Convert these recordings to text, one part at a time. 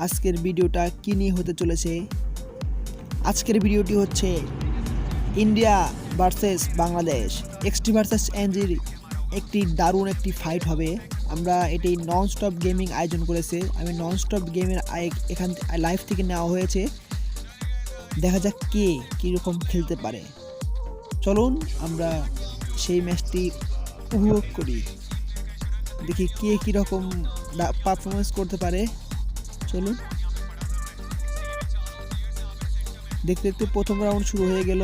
আজকের ভিডিওটা কী নিয়ে হতে চলেছে। আজকের ভিডিওটি হচ্ছে ইন্ডিয়া ভার্সেস বাংলাদেশ, এক্সটি ভার্সেস এনজির একটি দারুণ একটি ফাইট হবে। আমরা এটি নন স্টপ গেমিং আয়োজন করেছে, আমি নন স্টপ গেমের এখান লাইভ থেকে নেওয়া হয়েছে। দেখা যাক কে কীরকম খেলতে পারে। চলুন আমরা সেই ম্যাচটি উপভোগ করি, দেখি কে কীরকম পারফরমেন্স করতে পারে। চলুন দেখতে দেখতে প্রথম রাউন্ড শুরু হয়ে গেল।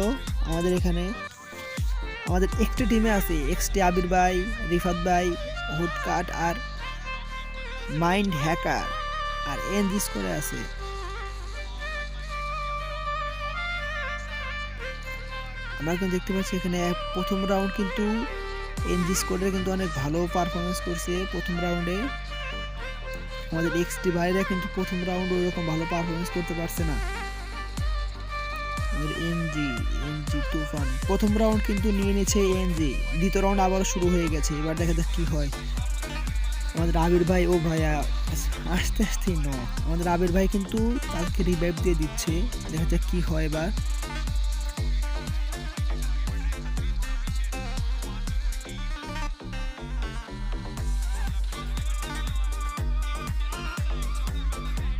আমাদের এখানে আমাদের একটি টিমে আছে এক্সটি আবির ভাই, রিফাত ভাই, হুডকাট আর মাইন্ড হ্যাকার আর এনজিস করে আছে। আমরা কিন্তু দেখতে পাচ্ছি এখানে প্রথম রাউন্ড কিন্তু এনজি স্কোয়াডের কিন্তু অনেক ভালো পারফরমেন্স করছে প্রথম রাউন্ডে। আমাদের এক্সটি ভাইরা কিন্তু প্রথম রাউন্ডে ওইরকম ভালো পারফরমেন্স করতে পারছে না। এনজি তুফান প্রথম রাউন্ড কিন্তু নিয়ে নিয়েছে এনজি, দ্বিতীয় রাউন্ড আবার শুরু হয়ে গেছে। এবার দেখা যাক কি হয়। আমাদের আবির ভাই ও ভাইয়া আস্তে আস্তে আমাদের আবির ভাই কিন্তু তাকে রিভাইভ দিয়ে দিচ্ছে, দেখা যাক কি হয় এবার।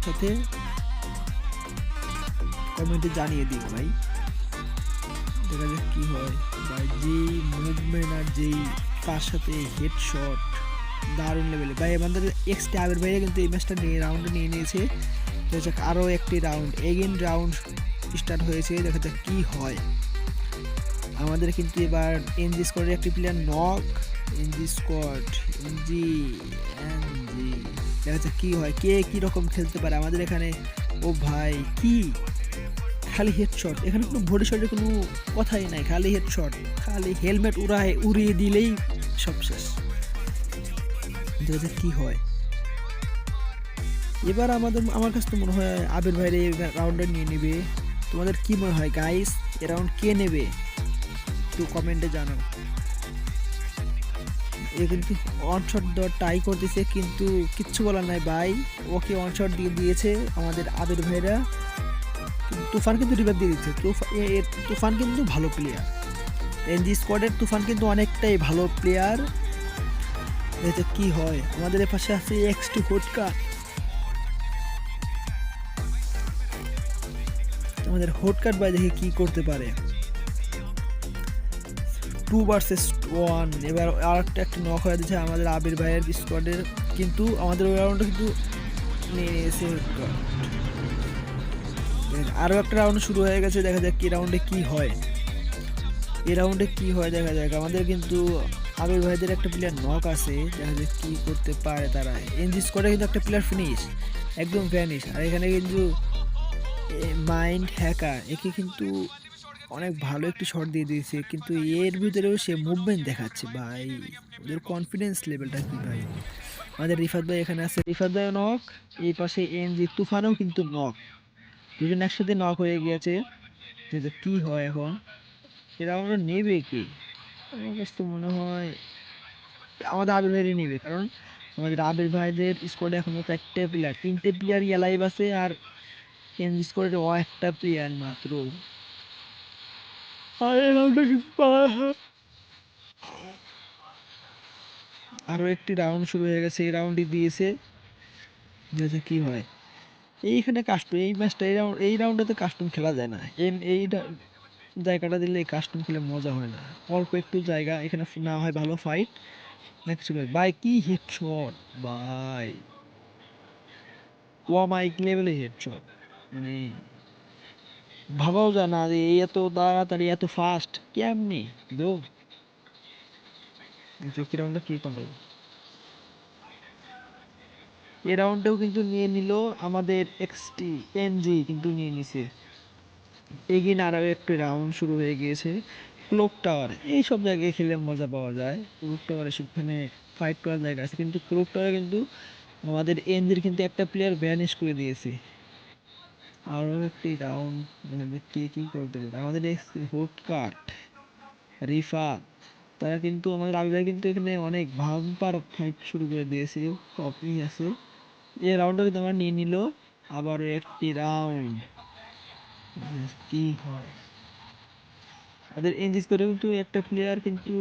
সাথে কমেন্টে জানিয়ে দিও ভাই, দেখা যাক কি হয়। ভাই যেই মুভমেন্ট আর যেই তার সাথে হেডশট দারুণ লেভেলে ভাই। আমাদের এক্সটি আবির ভাইয়া কিন্তু এই ম্যাচটা রাউন্ডে নিয়ে নিয়েছে। দেখা যাক আরও একটি রাউন্ড, এগেইন রাউন্ড স্টার্ট হয়েছে, দেখা যাক কি হয়। আমাদের কিন্তু এবার এনজি স্কোয়াডের একটি player knock, NG squad NG দেখা যাক কি হয়, কে কি রকম খেলতে পারে আমাদের এখানে। ও ভাই কি খালি হেডশট, এখানে কোনো বডি শটের কোনো কথাই নাই, খালি হেডশট, খালি হেলমেট উড়িয়ে দিলেই সব শেষ। দেখা যাক কি হয় এবার। আমার কাছে তো মনে হয় আবির ভাইরে রাউন্ডে নিয়ে নেবে। তোমাদের কি মনে হয় গাইস, এ রাউন্ড কে নেবে একটু কমেন্টে জানাও। এ কিন্তু অনশট দেওয়ার ট্রাই করতেছে কিন্তু কিচ্ছু বলার নাই ভাই, ওকে অনশট দিয়ে দিয়েছে আমাদের আবির ভাইরা। তুফান কিন্তু রিভাইভ দিয়ে দিচ্ছে। তুফান কিন্তু ভালো প্লেয়ার, এনজি স্কোয়াডের তুফান কিন্তু অনেকটাই ভালো প্লেয়ার। এতে কি হয়, আমাদের পাশে আছে এক্স2 হুডকাট। আমাদের হুডকাট ভাই দেখে কি করতে পারে। 2 ভার্সেস 1, এবার আর একটা নক হয়ে দিচ্ছে আমাদের আবির ভাইয়ের স্কোয়াডের, কিন্তু আমাদের ওই রাউন্ডে কিন্তু নিয়ে নিয়েছে। আরও একটা রাউন্ড শুরু হয়ে গেছে, দেখা যাক কি রাউন্ডে কি হয়। এই রাউন্ডে কি হয় দেখা যাক। আমাদের কিন্তু আবির ভাইদের একটা প্লেয়ার নক আছে, দেখা যাক কি করতে পারে তারা। এনজি স্কোয়াডে কিন্তু একটা প্লেয়ার ফিনিশ, একদম ভ্যানিশ। আর এখানে কিন্তু মাইন্ড হ্যাকার, একে কিন্তু অনেক ভালো একটি শট দিয়ে দিয়েছে, কিন্তু এর ভিতরেও সে মুভমেন্ট দেখাচ্ছে ভাই। ওদের কনফিডেন্স লেভেলটা কি ভাই। আমাদের রিফাত ভাই এখানে আছে, রিফাত ভাই নক, এই পাশে এনজি তুফানও কিন্তু নক, দুজন একসাথে নক হয়ে গিয়েছে। কি হয় এখন, এরা আমরা নেবে কি? আমার কাছে তো মনে হয় আমাদের আবির ভাইরই নেবে, কারণ আমাদের আবির ভাইদের স্কোয়াডে এখন একটা প্লেয়ার, 3টে প্লেয়ারই অ্যালাইভ আছে, আর চেঞ্জ স্কোয়াডে ও একটা প্লেয়ার মাত্র। আরও একটি রাউন্ড শুরু হয়ে গেছে, এই রাউন্ডই দিয়েছে, দেখে কি হয়। এইখানে কাস্টম, এই ম্যাচটা এই রাউন্ডে তো কাস্টম খেলা যায় না। এই জায়গাটা দিলে এই কাস্টম খেলে মজা হয় না, অল্প একটু জায়গা এখানে না হয় ভালো ফাইট নেক্সট ভাই। কি হেডশট ভাই, ও মাইক লেভেলে হেডশট, মানে ভাবাও যায় না যে এই এত তাড়াতাড়ি এত ফাস্ট কেমনি দো। চোখি রাউন্ডটা কি করলো, এই রাউন্ডেও কিন্তু নিয়ে নিল আমাদের এক্সটি এনজি, কিন্তু নিয়ে নিছে। এগিয়ে আরও একটি রাউন্ড শুরু হয়ে গিয়েছে। ক্লক টাওয়ার, এইসব জায়গায় খেলে মজা পাওয়া যায়। ক্লক টাওয়ারে সেখানে ফাইট করার জায়গা আছে, কিন্তু ক্লক টাওয়ারে কিন্তু আমাদের এনজির কিন্তু একটা প্লেয়ার ভ্যানিশ করে দিয়েছে। আরও একটি রাউন্ড, মানে কে কী করতে পারে। আমাদের হুডকাট, রিফাত, তারা কিন্তু আমাদের আবির কিন্তু এখানে অনেক ভাম্পার ফাইট শুরু করে দিয়েছে, কপি আছে। এই রাউন্ডটা কিন্তু আমরা নিয়ে নিল আবার একটি রাউন্ড, কি হয়? আমাদের এনজিস করে কিন্তু একটা প্লেয়ার কিন্তু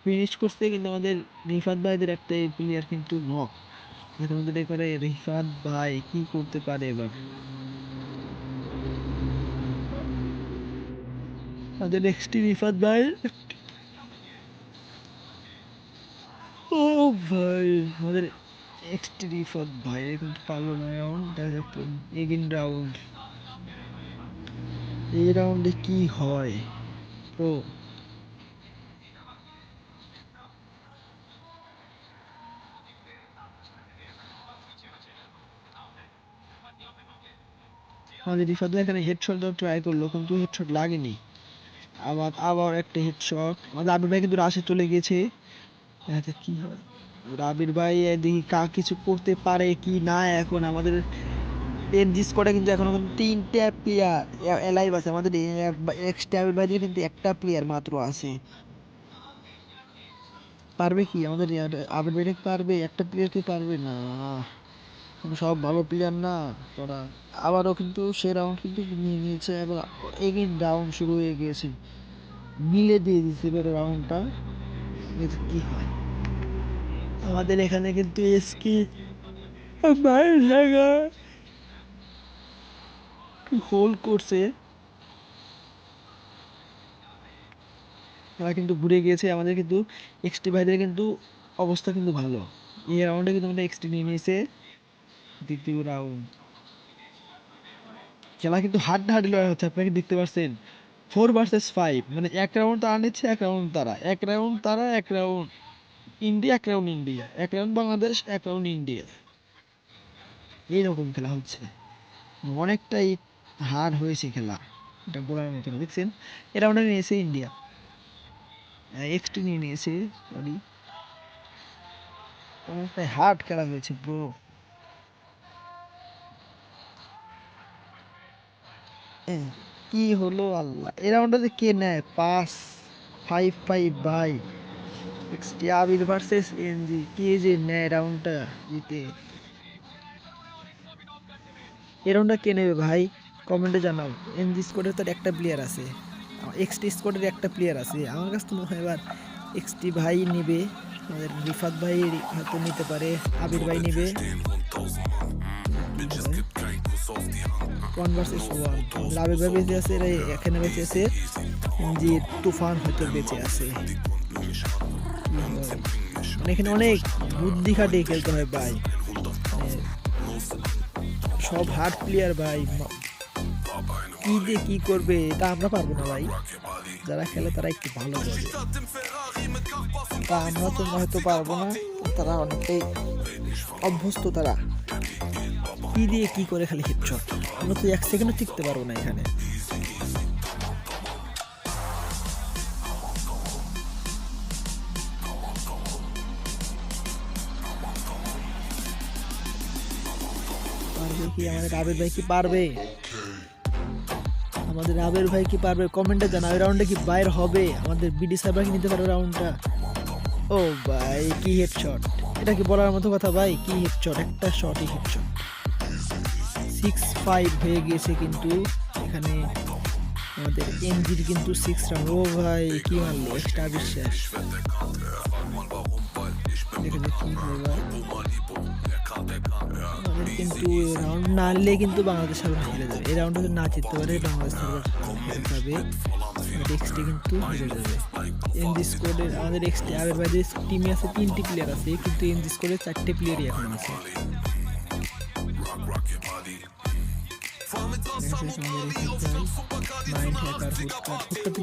ফিনিশ করছে, কিন্তু আমাদের রিফাত ভাইদের একটা প্লেয়ার কিন্তু নক। আমাদের এবারে রিফাত ভাই কি করতে পারে এবার? আমাদের নেক্সট রিফাত ভাই। ও ভাই, আমাদের নেক্সট রিফাত ভাই কিন্তু পারলো না রাউন্ড। দেখা যাক এগিন রাউন্ড, এই রাউন্ডে কি হয়। তো আমাদের রিফাত ভাই এখানে হেডশট দেওয়ার ট্রাই করলো, কিন্তু হেডশট লাগেনি। আবার একটা হেডশট। আমাদের আবির ভাই কিন্তু রাশে চলে গেছে। দেখা কি হয়। আবির ভাই এদিকে কিছু করতে পারে কি না। এখন আমাদের এনজি স্কোয়াডে কিন্তু এখনো কিন্তু 3টে প্লেয়ার এলাইভ আছে। আমাদের এক্সট্রা আবির ভাই কিন্তু একটা প্লেয়ার মাত্র আছে। পারবে কি আমাদের আবির ভাই পারবে? একটা প্লেয়ার কি পারবে না? সব ভালো প্লেয়ার না তোরা। আবারও কিন্তু সে রাউন্ড কিন্তু নিয়ে নিয়েছে এবং এগেইন রাউন্ড শুরু হয়ে গিয়েছে। মিলে দিয়ে দিচ্ছে এবার রাউন্ডটা। কি হয় আমাদের এখানে কিন্তু এসকি মায়ের জায়গা হোল্ড করছে। তারা কিন্তু ঘুরে গিয়েছে। আমাদের কিন্তু এক্সটি ভাইদের কিন্তু অবস্থা কিন্তু ভালো। এই রাউন্ডে কিন্তু আমাদের এক্সটি নিয়ে নিয়েছে দ্বিতীয় রাউন্ড। খেলা কিন্তু হাড্ডাহাড্ডি লড়াই হচ্ছে, আপনারা কি দেখতে পাচ্ছেন? 4 ভার্সেস 5, মানে এক রাউন্ড তারা নিচ্ছে, এক রাউন্ড তারা, এক রাউন্ড তারা, এক রাউন্ড ইন্ডিয়া, এক রাউন্ড ইন্ডিয়া, এক রাউন্ড বাংলাদেশ, এক রাউন্ড ইন্ডিয়া। এইরকম খেলা হচ্ছে, অনেকটাই হার্ড হয়েছে খেলা। এটা বলার মতো না। দেখছেন এই রাউন্ডে নিয়েছে ইন্ডিয়া, এক্সটি নিয়ে নিয়েছে। সরি, অনেকটাই হার্ড খেলা হয়েছে ব্রো। কি হলো আল্লাহ, এই রাউন্ডে কে নেয়? 5-5 ভাই। এক্সটি আবির ভার্সেস এনজি, কে যে নেয় রাউন্ডটা জিতে? এই রাউন্ডটা কে নেবে ভাই? কমেন্টে জানাও। এনজি স্কোয়াডের তো একটা প্লেয়ার আছে, এক্সটি স্কোয়াডের একটা প্লেয়ার আছে। আমার কাছে তো মনে হয় এবার এক্সটি ভাই নেবে। আমাদের রিফাত ভাই হয়তো নিতে পারে, আবির ভাই নেবে। 1 ভার্সেস 1, আবির ভাই বেঁচে আছে, এখানে বেঁচে আছে, যে তুফান হয়তো বেঁচে আছে। মানে এখানে অনেক বুদ্ধি খাটিয়ে খেলতে হয় ভাই, সব হার্ড প্লেয়ার ভাই। কি দিয়ে কি করবে তা আমরা পারবো না ভাই, যারা খেলে তারা একটু ভালো করে, তা আমরা তো হয়তো পারবো না। তারা অনেকটাই অভ্যস্ত, তারা কি দিয়ে কি করে খালি হেডশট। আমরা তো 1 সেকেন্ডও টিকতে পারবো না এখানে। পারবে কি আমাদের আবির ভাই? কি পারবে আমাদের আবির ভাই? কি পারবে? কমেন্টে জানাও। রাউন্ডে কি বাইর হবে? আমাদের বিডি সার্ভার কি নিতে পারবে রাউন্ডটা? ও ভাই, কি হেডশট! এটা কি বলার মতো কথা ভাই? কি হেডশট, একটা শটই হেডশট। 6-5 হয়ে গিয়েছে কিন্তু এখানে আমাদের এনজির কিন্তু 6 রাউন্ড। ও ভাই, কি মারলো এক্সট্রা বিশ্বাস। দেখে কি হবে। আমাদের কিন্তু রাউন্ড না নিলে কিন্তু বাংলাদেশ সার্ভার হেরে যাবে। এই রাউন্ডে না জিততে পারে বাংলাদেশ সার্ভার হেরে যাবে, এক্সটি কিন্তু হেরে যাবে। এনজি স্কোয়াডের আমাদের এক্সটি আবির ভাইদের টিমে আছে 3টি প্লেয়ার আছে, কিন্তু এনজি স্কোয়াডের 4টে প্লেয়ারই এখন আছে।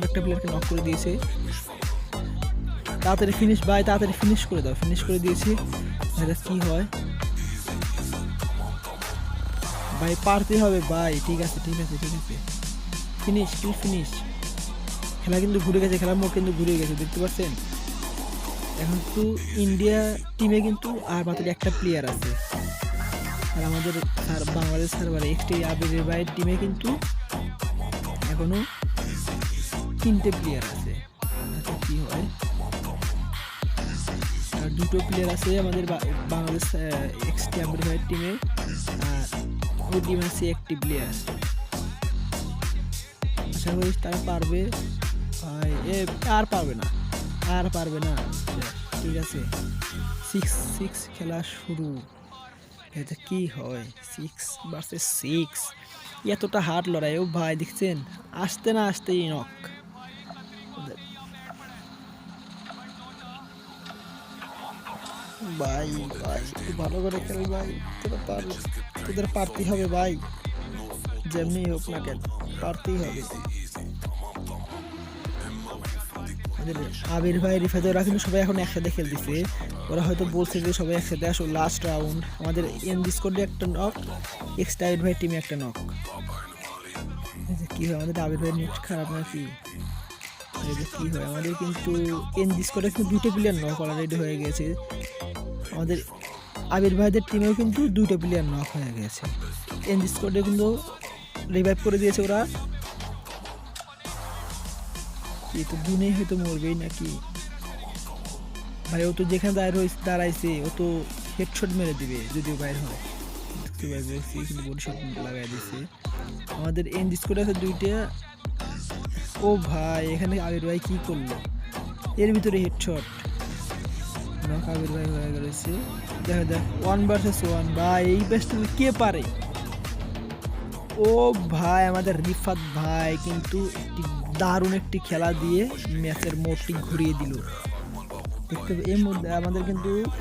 একটা প্লেয়ারকে নক করে দিয়েছে। তাড়াতাড়ি ফিনিশ ভাই, তাড়াতাড়ি ফিনিশ করে দাও। ফিনিশ করে দিয়েছি, এটা কি হয় ভাই? পারতে হবে ভাই। ঠিক আছে ঠিক আছে ঠিক আছে, ফিনিশ কি ফিনিশ। খেলা কিন্তু ঘুরে গেছে, খেলার মুখ কিন্তু ঘুরে গেছে, দেখতে পাচ্ছেন। এখন তো ইন্ডিয়া টিমে কিন্তু আর মাত্র একটা প্লেয়ার আছে, আর আমাদের বাংলাদেশ সার্ভারে এক্সটি আবির ভাইয়ের টিমে কিন্তু এখনো 3টে প্লেয়ার আছে। কি হয়? দুটো প্লেয়ার আছে আমাদের বাংলাদেশ এক্সটি আবির টিমে, আর ওই টিম আছে একটি প্লেয়ার। আশা করি তারা পারবে। ভাই আর পারবে না, আর পারবে না। ঠিক আছে, 6 খেলা শুরু। এটা কি হয়, 6 ভার্সেস 6, এতটা হার্ড লড়াই। ও ভাই দেখছেন, আসতে না আসতেই নক। ভাই ভাই একটু ভালো করে খেল ভাই, তোদের পারতেই হবে ভাই, যেমনি হোক না কেন পারতেই হবে। আবির ভাই, রিফাত, ওরা কিন্তু সবাই এখন একসাথে খেলতেছে। ওরা হয়তো বলছে যে সবাই একসাথে আসো, লাস্ট রাউন্ড। আমাদের এনজি স্কোয়াডে একটা নক, এক্সট্রা আবির ভাই টিমে একটা নক। কি হয়, আমাদের আবির ভাইয়ের নেট খারাপ নাকি? কি হয়, আমাদের কিন্তু এনজি স্কোয়াডে কিন্তু দুটো প্লেয়ার নক অলরেডি হয়ে গেছে। আমাদের আবির ভাইদের টিমেও কিন্তু দুটো প্লেয়ার নক হয়ে গেছে। এনজি স্কোয়াডে কিন্তু রিভাইভ করে দিয়েছে ওরা। এই তো দুনেই হয়তো মরবেই নাকি ভাই। ও তো যেখানে দাঁড়াইছে ও তো হেডশট মেরে দিবে যদিও বাইর হয়। কিন্তু বডি শট লাগাই দিছে। আমাদের এনজি স্কোয়াড আছে দুইটা। ও ভাই, এখানে আবির ভাই কি করলো, এর ভিতরে হেডশট নক। আবির ভাই হয়ে গেছে। দেখা যাক 1 ভার্সেস 1 ভাই, এই বেস্ট কে পারে। ও ভাই, আমাদের রিফাত ভাই কিন্তু একটি দারুণ একটি খেলা দিয়ে ম্যাচের মোড়টি ঘুরিয়ে দিল। দেখতে এর মধ্যে আমাদের কিন্তু